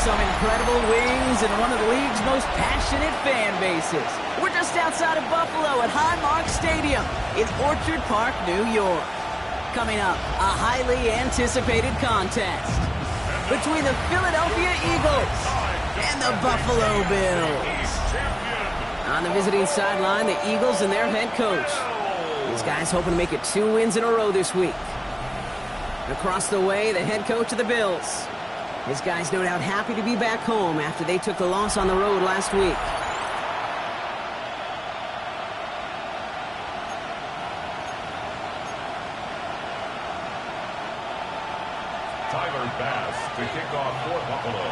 some incredible wings and one of the league's most passionate fan bases. We're just outside of Buffalo at Highmark Stadium in Orchard Park, New York. Coming up, a highly anticipated contest between the Philadelphia Eagles and the Buffalo Bills. On the visiting sideline, the Eagles and their head coach. These guys hoping to make it 2 wins in a row this week. Across the way, the head coach of the Bills. His guys no doubt happy to be back home after they took the loss on the road last week. Tyler Bass to kick off for Buffalo.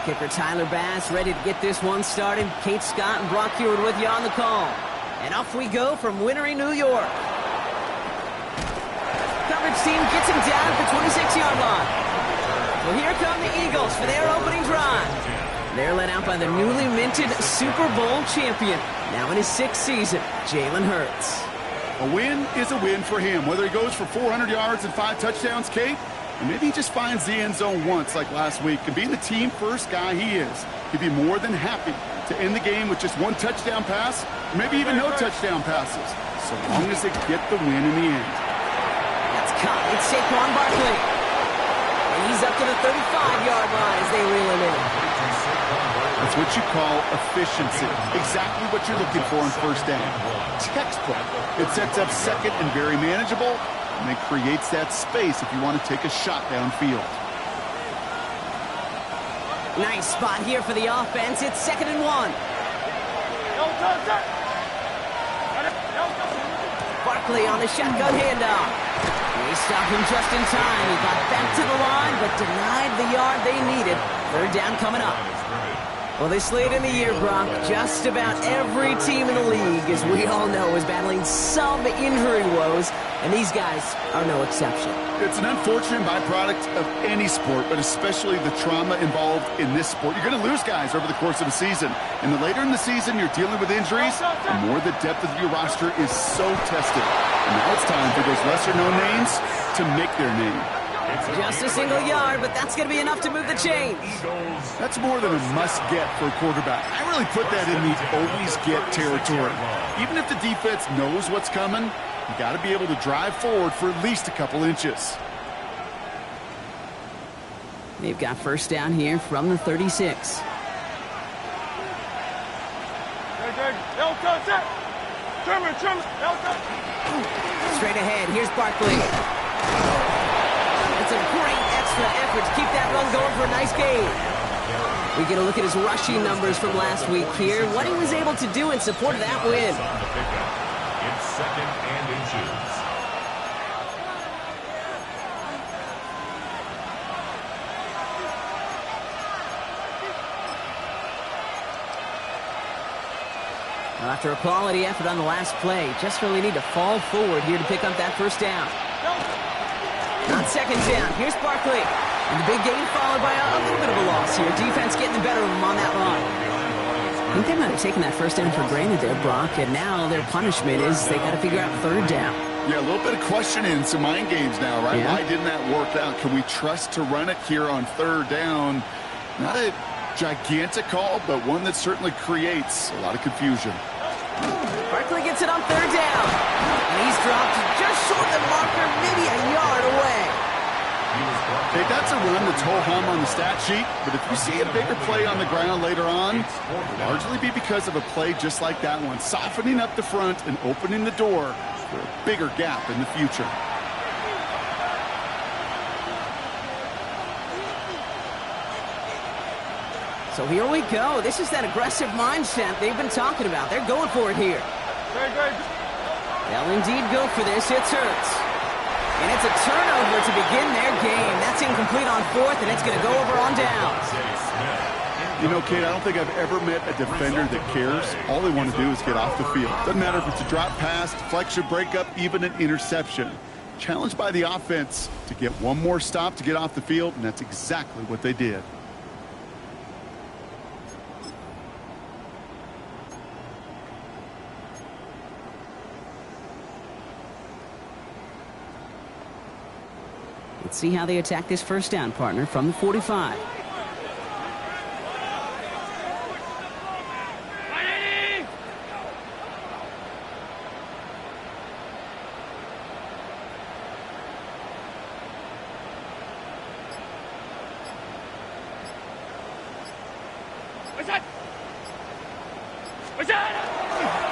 Kicker Tyler Bass ready to get this one started. Kate Scott and Brock Hewitt with you on the call. And off we go from Winnery, New York. Coverage team gets him down at the 26-yard line. Well, here come the Eagles for their opening drive. They're led out by the newly minted Super Bowl champion, now in his 6th season, Jalen Hurts. A win is a win for him, whether he goes for 400 yards and 5 touchdowns, Kate, or maybe he just finds the end zone once like last week. And being the team-first guy he is, he'd be more than happy to end the game with just 1 touchdown pass, or maybe even no touchdown passes, so long as they get the win in the end. That's caught. It's Saquon Barkley. And he's up to the 35-yard line as they reel him in. That's what you call efficiency. Exactly what you're looking for in first down. Textbook. It sets up second and very manageable, and it creates that space if you want to take a shot downfield. Nice spot here for the offense. It's 2nd and 1. Barkley on the shotgun handoff. They stopped him just in time. He got back to the line, but denied the yard they needed. 3rd down coming up. Well, this late in the year, Brock, just about every team in the league, as we all know, is battling some injury woes, and these guys are no exception. It's an unfortunate byproduct of any sport, but especially the trauma involved in this sport. You're going to lose guys over the course of a season, and the later in the season you're dealing with injuries, the more the depth of your roster is so tested. And now it's time for those lesser-known names to make their name. Just a single yard, but that's going to be enough to move the chains. That's more than a must-get for a quarterback. I really put that in the always-get territory. Even if the defense knows what's coming, you got to be able to drive forward for at least a couple inches. They've got first down here from the 36. Straight ahead, here's Barkley. It's a great extra effort to keep that run going for a nice gain. We get a look at his rushing numbers from last week here, what he was able to do in support of that win. It's 2nd and inches. Well, after a quality effort on the last play, just really need to fall forward here to pick up that first down. On 2nd down, here's Barkley. And the big gain followed by a little bit of a loss here. Defense getting the better of him on that run. I think they might have taken that first down for granted there, Brock, and now their punishment is they got to figure out 3rd down. Yeah, a little bit of questioning, some mind games now, right? Yeah. Why didn't that work out? Can we trust to run it here on 3rd down? Not a gigantic call, but one that certainly creates a lot of confusion. Barkley gets it on 3rd down. And he's dropped just short of the marker, maybe a yard away. Hey, that's a run that's ho-hum on the stat sheet, but if you see a bigger play on the ground later on, it'll largely be because of a play just like that one, softening up the front and opening the door for a bigger gap in the future. So here we go. This is that aggressive mindset they've been talking about. They're going for it here. They'll indeed go for this. It's Hurts. And it's a turnover to begin their game. That's incomplete on 4th, and it's going to go over on downs. You know, Kate, I don't think I've ever met a defender that cares. All they want to do is get off the field. Doesn't matter if it's a drop pass, deflection, breakup, even an interception. Challenged by the offense to get one more stop to get off the field, and that's exactly what they did. Let's see how they attack this first down, partner, from the 45.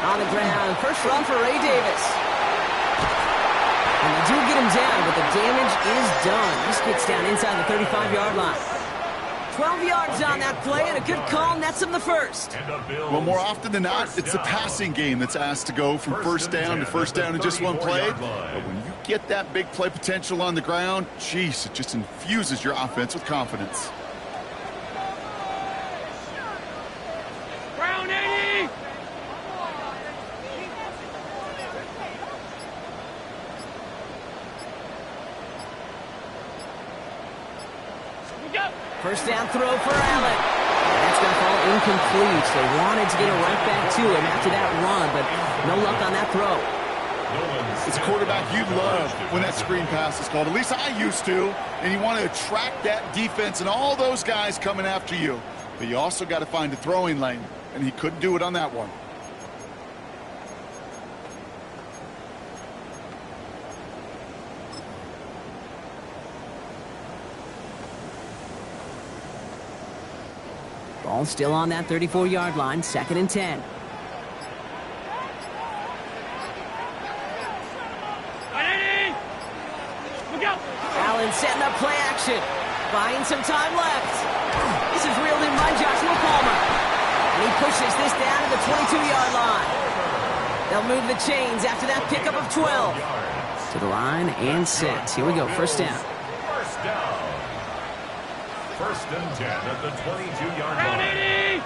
On the ground, first run for Ray Davis. And they do get him down, but the damage is done. This gets down inside the 35-yard line. 12 yards on that play, and a good call nets him the first. Well, more often than not, it's the passing game that's asked to go from first down to first down in just one play. But when you get that big play potential on the ground, geez, it just infuses your offense with confidence. Brown 80! First down throw for Allen. That's going to fall incomplete. They wanted to get it right back to him after that run, but no luck on that throw. It's a quarterback you love when that screen pass is called. At least I used to. And you want to attract that defense and all those guys coming after you. But you also got to find a throwing lane, and he couldn't do it on that one. Ball still on that 34-yard line, 2nd and 10. Allen setting up play action. Buying some time left. This is reeled in by Joshua Palmer. And he pushes this down to the 22-yard line. They'll move the chains after that pickup of 12. To the line and set. Here we go, first down. First down. First and 10 at the 22-yard line. 80!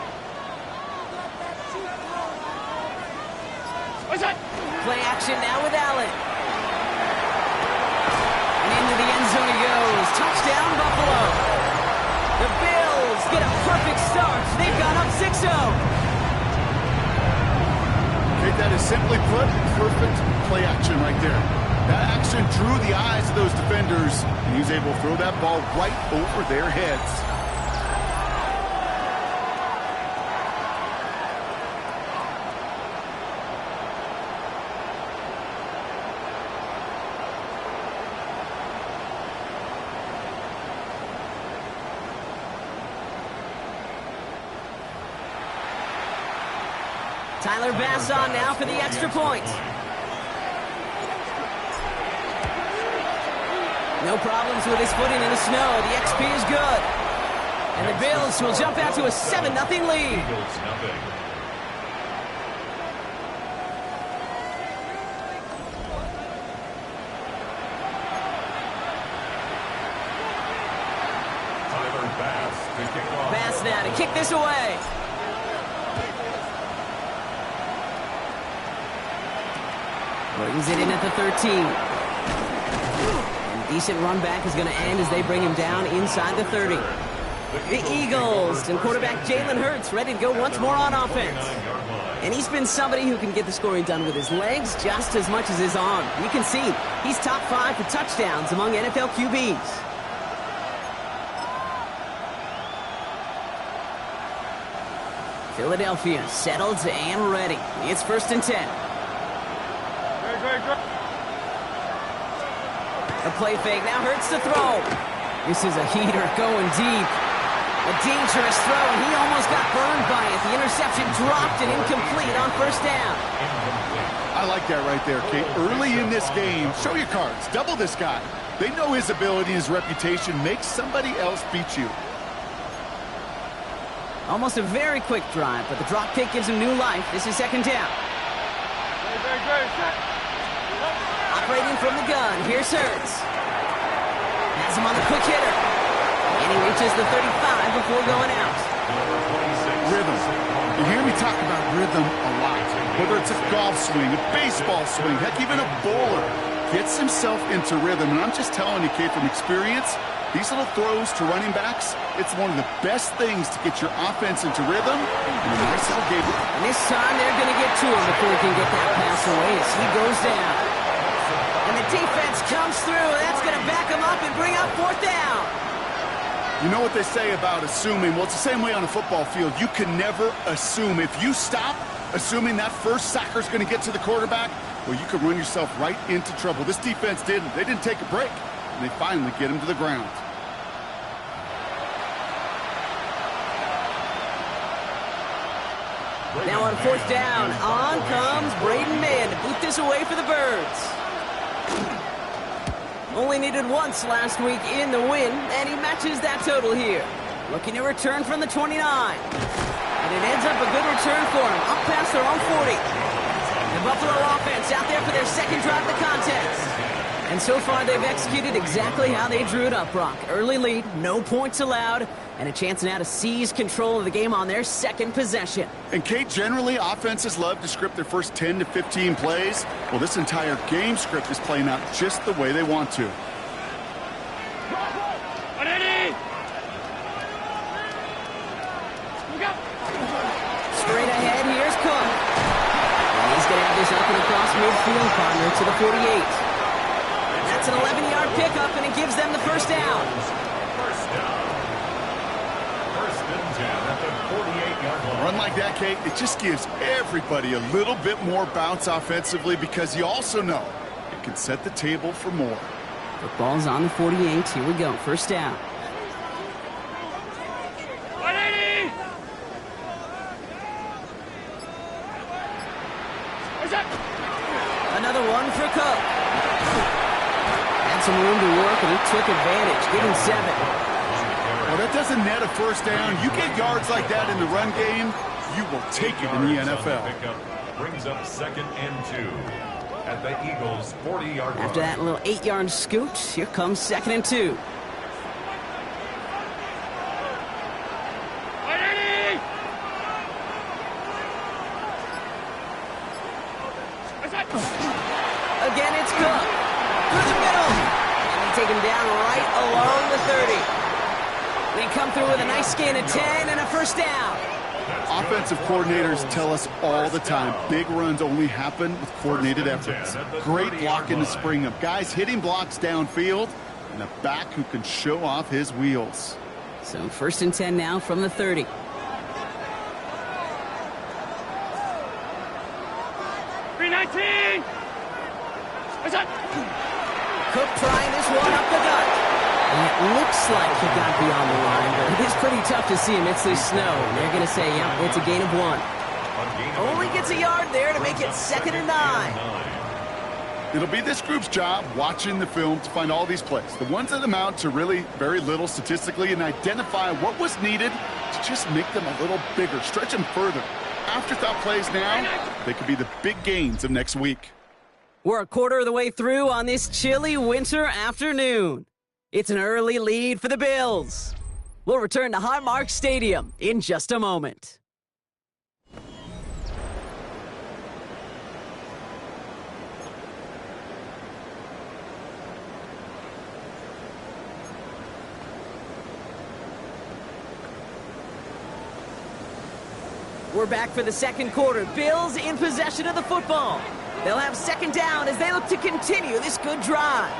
What's that? Play action now with Allen. And into the end zone he goes. Touchdown, Buffalo. The Bills get a perfect start. They've gone up 6-0. Okay, that is simply put, perfect play action right there. That action drew the eyes of those defenders, and he was able to throw that ball right over their heads. Tyler Bass on now for the extra point. No problems with his footing in the snow. The XP is good. And the Bills will jump out to a 7-0 lead. Tyler Bass to kick off. Bass now to kick this away. Brings it in at the 13. Decent run back is going to end as they bring him down inside the 30. The Eagles and quarterback Jalen Hurts ready to go once more on offense. And he's been somebody who can get the scoring done with his legs just as much as his arm. You can see he's top 5 for touchdowns among NFL QBs. Philadelphia settled and ready. It's 1st and 10. A play fake, now Hurts to throw. This is a heater going deep. A dangerous throw, and he almost got burned by it. The interception dropped and incomplete on first down. I like that right there, Kate. Early in this game, show your cards. Double this guy. They know his ability and his reputation. Make somebody else beat you. Almost a very quick drive, but the drop kick gives him new life. This is 2nd down. Operating from the gun, here's Hurts. Has him on the quick hitter. And he reaches the 35 before going out. Rhythm. You hear me talk about rhythm a lot. Whether it's a golf swing, a baseball swing, heck, even a bowler gets himself into rhythm. And I'm just telling you, Kate, from experience, these little throws to running backs, it's one of the best things to get your offense into rhythm. And a nice little game. And this time they're going to get to him before he can get that pass away as he goes down. And the defense comes through. That's going to back him up and bring up 4th down. You know what they say about assuming? Well, it's the same way on a football field. You can never assume. If you stop assuming that first sacker's going to get to the quarterback, well, you could run yourself right into trouble. This defense didn't. They didn't take a break. And they finally get him to the ground. Now on 4th down, on comes away for the Birds. Only needed once last week in the win, and he matches that total here. Looking to return from the 29. And it ends up a good return for him, up past their own 40. The Buffalo offense out there for their second drive of the contest. And so far, they've executed exactly how they drew it up, Brock. Early lead, no points allowed, and a chance now to seize control of the game on their second possession. And, Kate, generally, offenses love to script their first 10 to 15 plays. Well, this entire game script is playing out just the way they want to. Straight ahead, here's Cook. And he's going to have this up and across midfield, partner, to the 48. That's an 11-yard pickup, and it gives them the first down. First down. First and 10 at the 48-yard line. A run like that, Kate, it just gives everybody a little bit more bounce offensively because you also know it can set the table for more. Football's on the 48. Here we go. First down. Another one for Cook. Had some room to work, and he took advantage, getting 7. Well, that doesn't net a first down. You get yards like that in the run game, you will take it in the NFL. Brings up second and 2 at the Eagles' 40-yard line. After that little 8-yard scoot, here comes second and 2. Again, it's Cook. Through the middle. And they take him down right along the 30. They come through with a nice gain of 10 and a first down. Offensive coordinators tell us all the time, big runs only happen with coordinated efforts. Great blocking to spring them. Guys hitting blocks downfield, and a back who can show off his wheels. So first and 10 now from the 30. Cook trying this one up the gut. And it looks like he got beyond the line, but it is pretty tough to see amidst this snow. And they're going to say, yep, it's a gain of 1. Only gets a yard there to make it second and 9. It'll be this group's job watching the film to find all these plays, the ones that amount to really very little statistically, and identify what was needed to just make them a little bigger, stretch them further. Afterthought plays now, they could be the big gains of next week. We're a quarter of the way through on this chilly winter afternoon. It's an early lead for the Bills. We'll return to Highmark Stadium in just a moment. We're back for the second quarter. Bills in possession of the football. They'll have second down as they look to continue this good drive.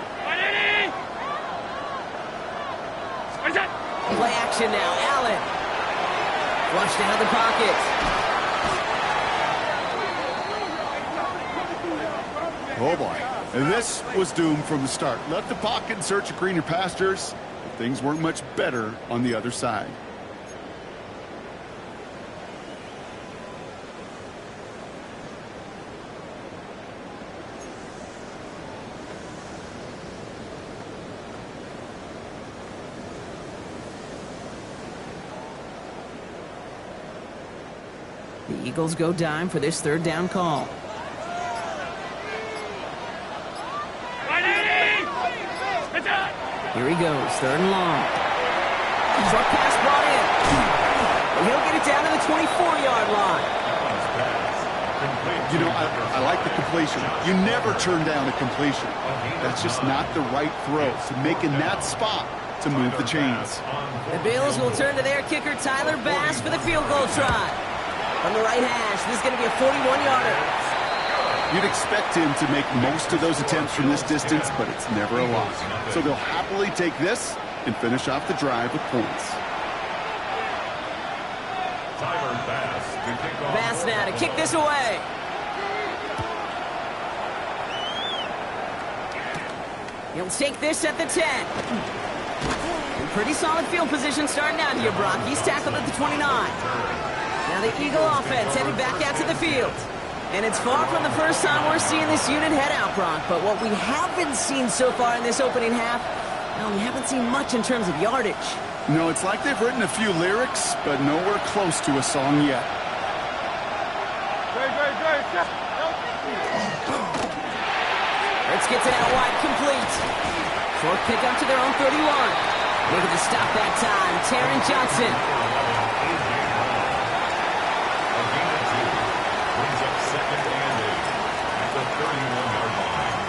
Play action now. Allen. Flushed out of the pocket. Oh, boy. And this was doomed from the start. Left the pocket in search of greener pastures, but things weren't much better on the other side. The Eagles go dime for this third down call. Here he goes, third and long. Short pass brought in. And he'll get it down to the 24-yard line. You know, I like the completion. You never turn down a completion. That's just not the right throw. So making that spot to move the chains. The Bills will turn to their kicker, Tyler Bass, for the field goal try. From the right hash, this is going to be a 41-yarder. You'd expect him to make most of those attempts from this distance, but it's never a lot. So they'll happily take this and finish off the drive with points. Tyler Bass to kick off. Bass now to kick this away. He'll take this at the 10. And pretty solid field position starting out here, Brock. He's tackled at the 29. Now the Eagle offense headed back out to the field. And it's far from the first time we're seeing this unit head out, Brock. But what we haven't seen so far in this opening half, well, we haven't seen much in terms of yardage. No, it's like they've written a few lyrics, but nowhere close to a song yet. Hurts gets it out wide, complete. Short pickup to their own 31. Looking to stop that time, Taron Johnson. A gain of 2. Brings up 2nd and 8 at the 31-yard line.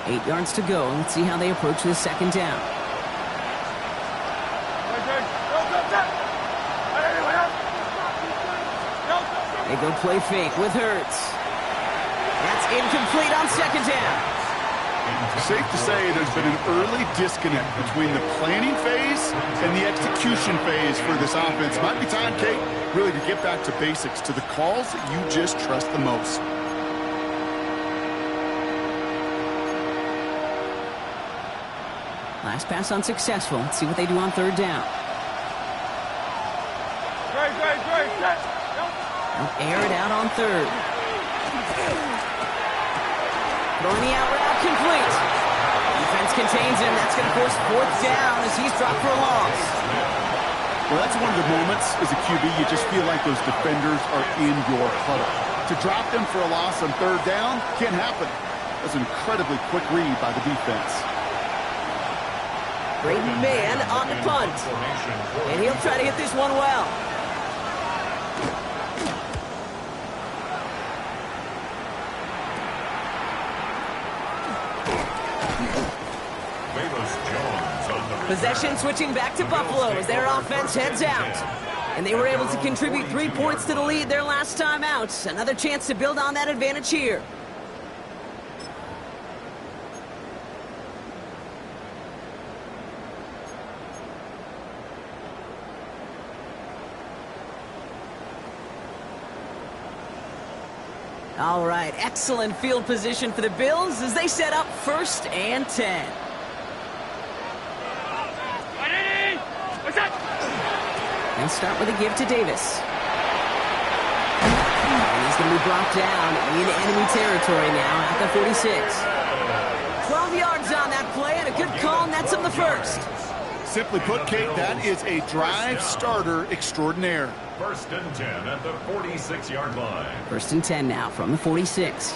Eight yards to go. Let's see how they approach this second down. They go play fake with Hurts. That's incomplete on second down. Safe to say there's been an early disconnect between the planning phase and the execution phase for this offense. Might be time, Kate, really to get back to basics, to the calls that you just trust the most. Last pass unsuccessful. Let's see what they do on third down. They'll air it out on third. Throwing the out route, complete. Defense contains him. That's going to force fourth down as he's dropped for a loss. Well, that's one of the moments as a QB you just feel like those defenders are in your huddle. To drop them for a loss on third down can't happen. That's an incredibly quick read by the defense. Great man on the punt. And he'll try to hit this one well. Possession switching back to Buffalo as their offense heads out. And they were able to contribute 3 points to the lead their last time out. Another chance to build on that advantage here. All right, excellent field position for the Bills as they set up 1st and 10. They'll start with a give to Davis. And he's going to be brought down in enemy territory now at the 46. 12 yards on that play and a good call nets him the first. Simply put, Kate, that is a drive starter extraordinaire. 1st and 10 at the 46-yard line. 1st and 10 now from the 46.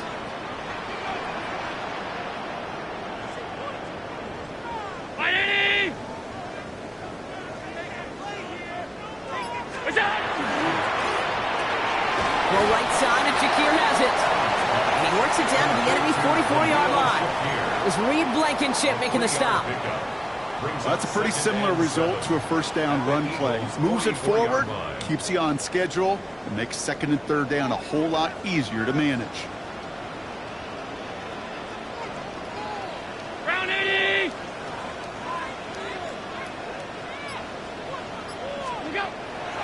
Well, right side, and Shakir has it. And he works it down to the enemy 44-yard line. It was Reed Blankenship making the stop. That's a pretty similar result to a first down run play. Moves it forward, keeps you on schedule, and makes 2nd and 3rd down a whole lot easier to manage. Round 80!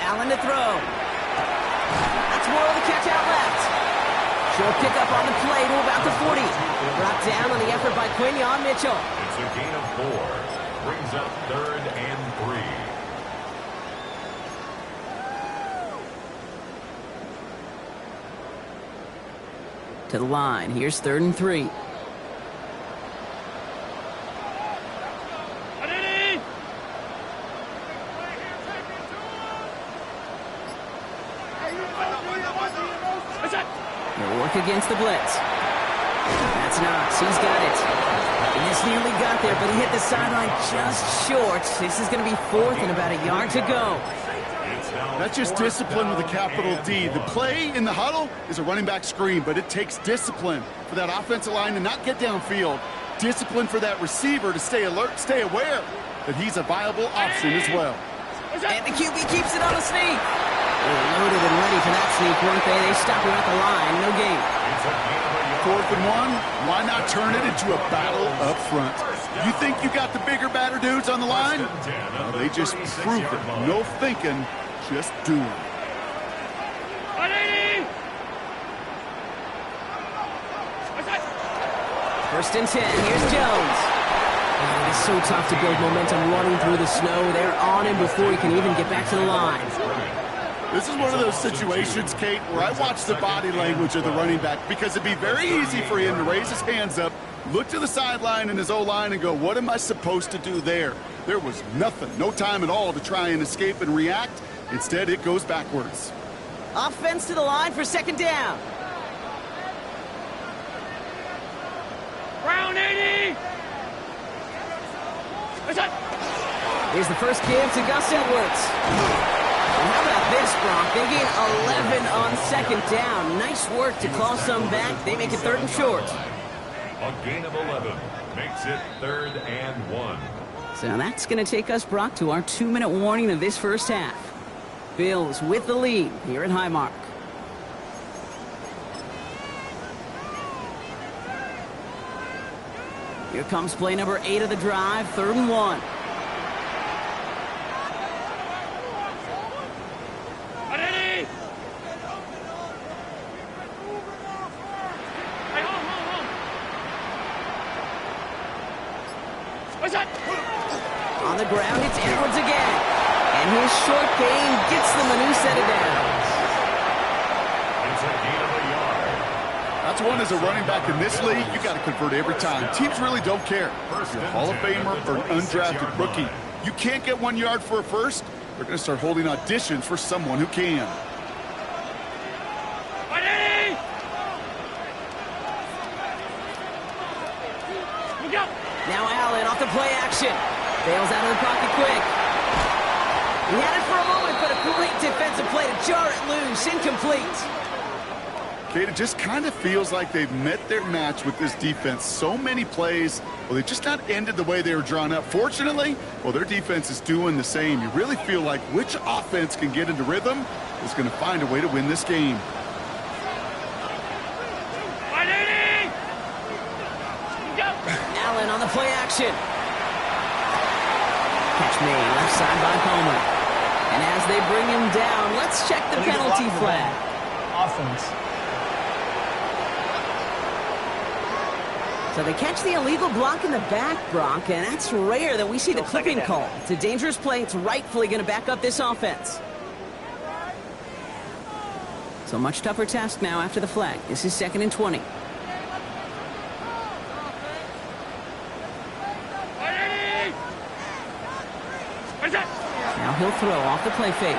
Allen to throw. That's Morrow the catch out left. Short pickup on the play to about the 40. Brought down on the effort by Quinyon Mitchell. It's a gain of 4. Brings up 3rd and 3. To the line. Here's 3rd and 3. They'll work against the blitz. That's Knox. He's got it. And this nearly got there, but he hit the sideline just short. This is going to be 4th and about a yard to go. That's just discipline with a capital D. The play in the huddle is a running back screen, but it takes discipline for that offensive line to not get downfield. Discipline for that receiver to stay alert, stay aware that he's a viable option as well. And the QB keeps it on the sneak. They're loaded and ready for that sneak, weren't they? They stop him at the line. No gain. 4th and 1, why not turn it into a battle up front? You think you got the bigger, badder dudes on the line? Well, they just prove it. No thinking, just doing. 1st and 10. Here's Jones. It is so tough to build momentum running through the snow. They're on him before he can even get back to the line. This is one of those situations, Kate, where I watch the body language of the running back because it'd be very easy for him to raise his hands up, look to the sideline in his O-line and go, what am I supposed to do there? There was nothing, no time at all to try and escape and react. Instead, it goes backwards. Offense to the line for second down. Round 80! Here's the first give to Gus Edwards. And how about this, Bronk? They gain 11 on second down. Nice work to claw some back. They make it 3rd and short. A gain of 11 makes it 3rd and 1. So that's going to take us, Brock, to our 2-minute warning of this first half. Bills with the lead here at Highmark. Here comes play number 8 of the drive, 3rd and 1. On the ground, it's Edwards again. And his short gain gets them a new set of downs. It's a gain of a yard. That's one as a running back in this league, you got to convert every time. Teams really don't care. If you're a Hall of Famer or an undrafted rookie, you can't get 1 yard for a first. They're going to start holding auditions for someone who can. Now Allen off the play action. Bails out of the pocket quick. He had it for a moment, but a great defensive play to jar it loose. Incomplete. Kate, it just kind of feels like they've met their match with this defense. So many plays, well, they've just not ended the way they were drawn up. Fortunately, well, their defense is doing the same. You really feel like which offense can get into rhythm is going to find a way to win this game. Allen on the play action. Catch made left side by Palmer. And as they bring him down, let's check the penalty flag. Offense. So they catch the illegal block in the back, Bronk, and that's rare that we see the clipping call. It's a dangerous play. It's rightfully going to back up this offense. So much tougher task now after the flag. This is 2nd and 20. Now he'll throw off the play fake.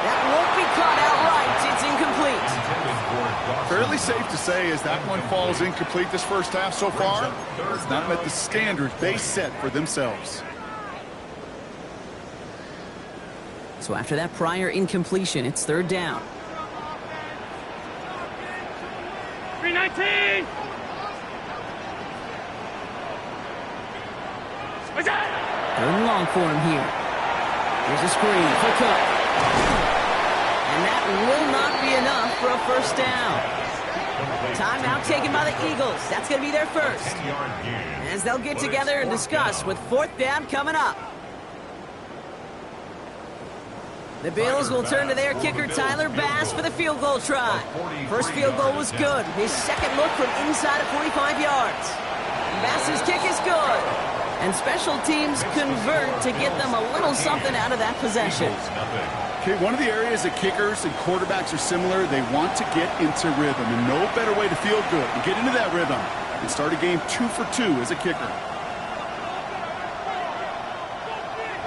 That won't be caught outright. It's incomplete. Fairly safe to say as that one falls incomplete this first half so far, it's not met the standard they set for themselves. So after that prior incompletion, it's 3rd down. 319! Third and long for him here. Here's a screen for Cook. And that will not be enough for a first down. Timeout taken by the Eagles. That's going to be their first. As they'll get together and discuss with 4th down coming up. The Bills will turn to their kicker, Tyler Bass, for the field goal try. First field goal was good. His second look from inside of 45 yards. Bass's kick is good. And special teams convert to get them a little something out of that possession. Okay, one of the areas that kickers and quarterbacks are similar, they want to get into rhythm. And no better way to feel good and get into that rhythm and start a game 2 for 2 as a kicker.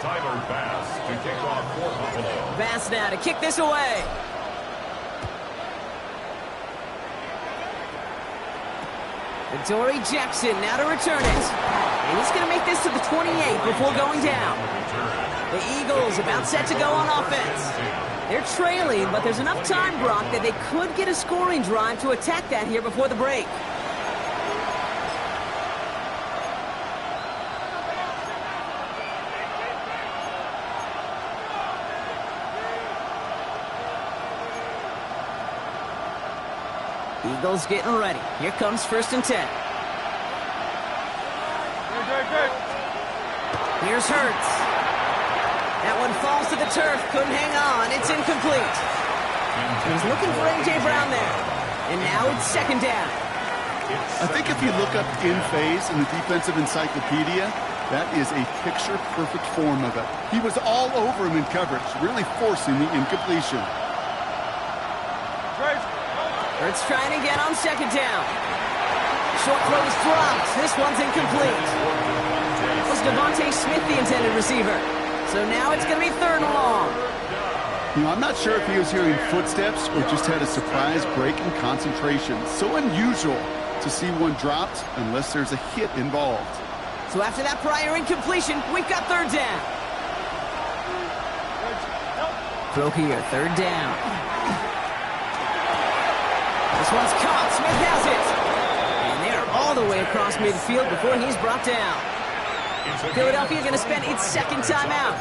Tyler Bass to kick off for Buffalo. Bass now to kick this away. Dory Jackson now to return it. And he's going to make this to the 28 before going down. The Eagles about set to go on offense. They're trailing, but there's enough time, Brock, that they could get a scoring drive to attack that here before the break. Eagles getting ready. Here comes 1st and 10. Here's Hurts. That one falls to the turf. Couldn't hang on. It's incomplete. He's looking for A.J. Brown there. And now it's 2nd down. I think if you look up in phase in the defensive encyclopedia, that is a picture-perfect form of it. He was all over him in coverage, really forcing the incompletion. Hurts trying again on second down. Short throw is dropped. This one's incomplete. It was Devontae Smith, the intended receiver. So now it's going to be third and long. You know, I'm not sure if he was hearing footsteps or just had a surprise break in concentration. So unusual to see one dropped unless there's a hit involved. So after that prior incompletion, we've got third down. Throw here, third down. This one's caught. Smith has it. And they're all the way across midfield before he's brought down. Philadelphia going to spend its second timeout.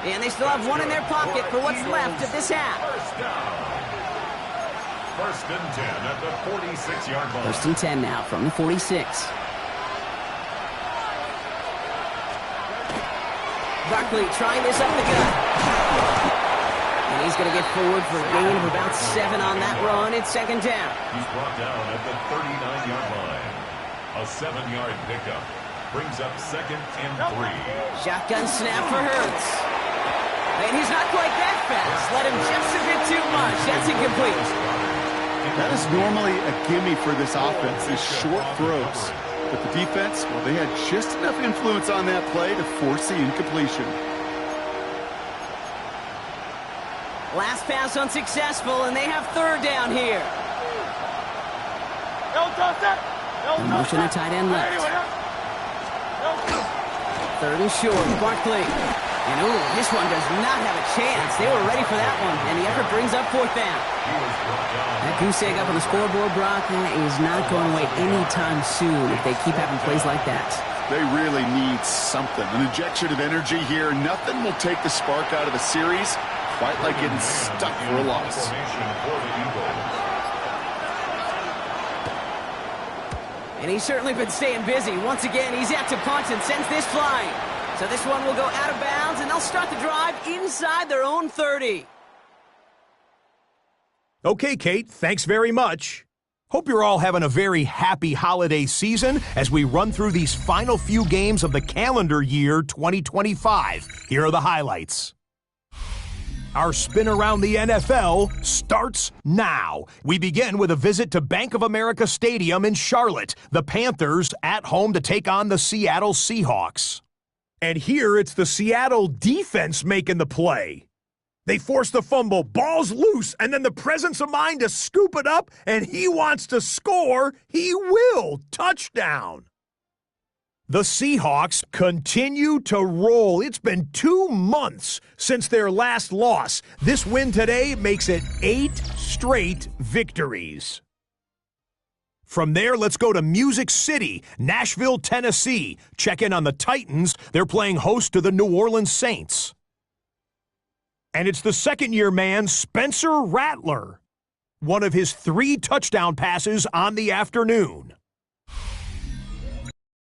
And they still have one in their pocket for what's left of this half. First and 10 at the 46-yard line. First and 10 now from the 46. Barkley trying this up the gut. And he's going to get forward for a gain of about 7 on that run. It's second down. He's brought down at the 39-yard line. A 7-yard pickup brings up second and 3. Shotgun snap for Hurts. And he's not quite that fast. Let him just a bit too much. That's incomplete. That is normally a gimme for this offense, is short throws. But the defense, well, they had just enough influence on that play to force the incompletion. Last pass unsuccessful, and they have third down here. The motion to tight end left. Third and short, Barkley. And ooh, this one does not have a chance. They were ready for that one, and the effort brings up fourth down. That goose egg up on the scoreboard, Brock, is not going away anytime soon if they keep having plays like that. They really need something. An injection of energy here. Nothing will take the spark out of a series quite like getting stuck for a loss. And he's certainly been staying busy. Once again, he's out to punt and sends this flying. So this one will go out of bounds, and they'll start the drive inside their own 30. Okay, Kate, thanks very much. Hope you're all having a very happy holiday season as we run through these final few games of the calendar year 2025. Here are the highlights. Our spin around the NFL starts now. We begin with a visit to Bank of America Stadium in Charlotte. The Panthers at home to take on the Seattle Seahawks. And here it's the Seattle defense making the play. They force the fumble, ball's loose, and then the presence of mind to scoop it up, and he wants to score. He will. Touchdown. The Seahawks continue to roll. It's been 2 months since their last loss. This win today makes it 8 straight victories. From there, let's go to Music City, Nashville, Tennessee. Check in on the Titans. They're playing host to the New Orleans Saints. And it's the second-year man, Spencer Rattler. One of his 3 touchdown passes on the afternoon.